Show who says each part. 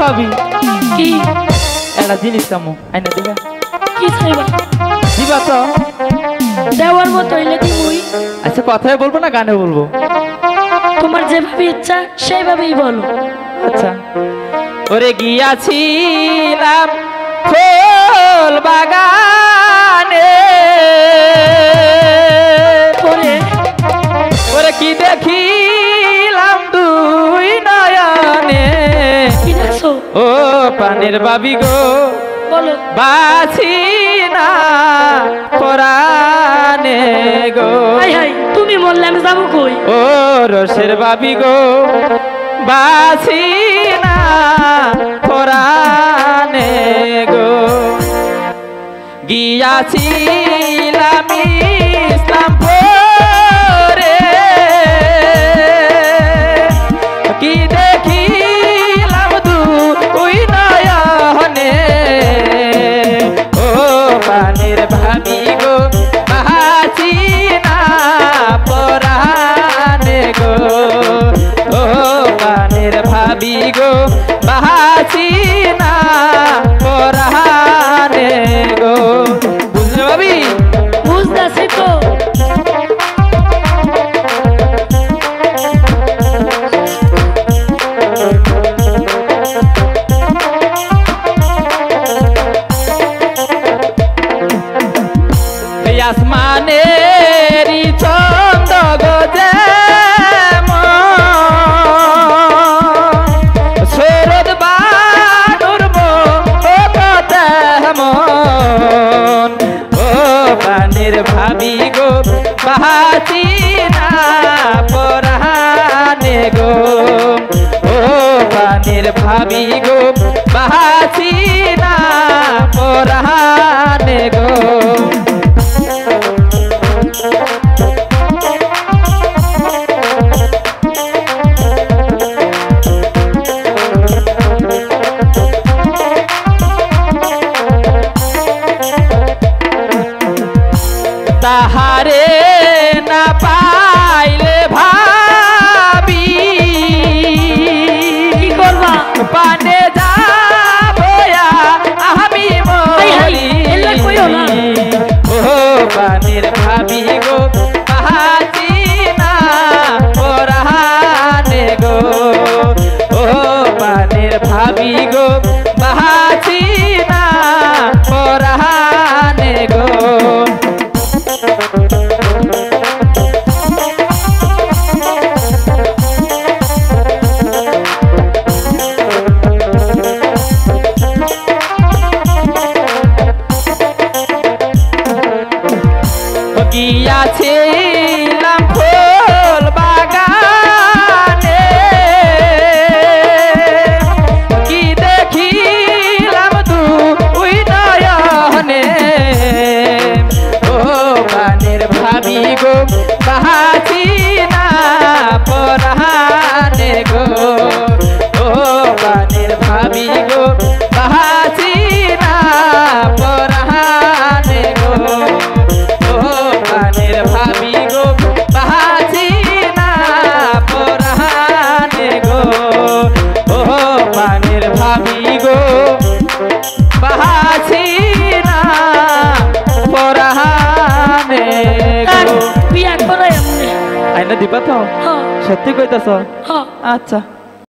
Speaker 1: ভাবি
Speaker 2: কি
Speaker 1: একটা জিনিস কামো আইনা দিবা
Speaker 2: কি চাইবা
Speaker 1: দিবা তো
Speaker 2: দেওয়ার মতো হইলে দিবই।
Speaker 1: আচ্ছা কথাই বলবো না গানে বলবো?
Speaker 2: তোমার যেভাবে ইচ্ছা সেইভাবেই বলো।
Speaker 1: আচ্ছা ওরে গিয়াছিলাম ফুল বাগানে ওরে কি দেখিলাম দুই নয়নে
Speaker 2: কি দেখছো?
Speaker 1: ও পানির বাবি গো
Speaker 2: বলো।
Speaker 1: বাছি না পরানে গো।
Speaker 2: হাই হাই তুমি বললে আমি যাবো কই?
Speaker 1: ও রসের বাবি গো বাছি না পরানে গো। গিয়াছিলাম ইসলামপুরে কি দেখিলাম দুই নয়নে ও পানির ভাবি গো বাছি না পরানে গো। ও পানির ভাবি গো বাছি না পরানে গো। বুঝলে ভাবি?
Speaker 2: বুঝতেছি তো।
Speaker 1: আসমানেরি চন্দ গজে শরদ বানুর মন ও পানির ভাবি গো বাছি না পরানে গো। ও পানির ভাবি গো বাছি না পরানে গো। তাহারে না পাইলে ভাবি
Speaker 2: কি করবা?
Speaker 1: পানে যাবো আমি মরি। ও পানির ভাবি গো বাছি না পরানে গো। ও পানির ভাবি গো বাছি না পরানে গো। গিয়াছিলাম ফুল বাগানে কি দেখিলাম দুই নয়নে ও পানির ভাবি গো বাছি না পরানে গো। ও পানির ভাবি গো বাছি না পরানে গো। ও পানির ভাবি গো বাছি না পরানে গো। ও পানির ভাবি গো বাছি না পরানে গো।
Speaker 2: বিয়া করে এমনি
Speaker 1: আইনা দিবা তো?
Speaker 2: হ্যাঁ
Speaker 1: সত্যি কইতাছ?
Speaker 2: হ্যাঁ।
Speaker 1: আচ্ছা।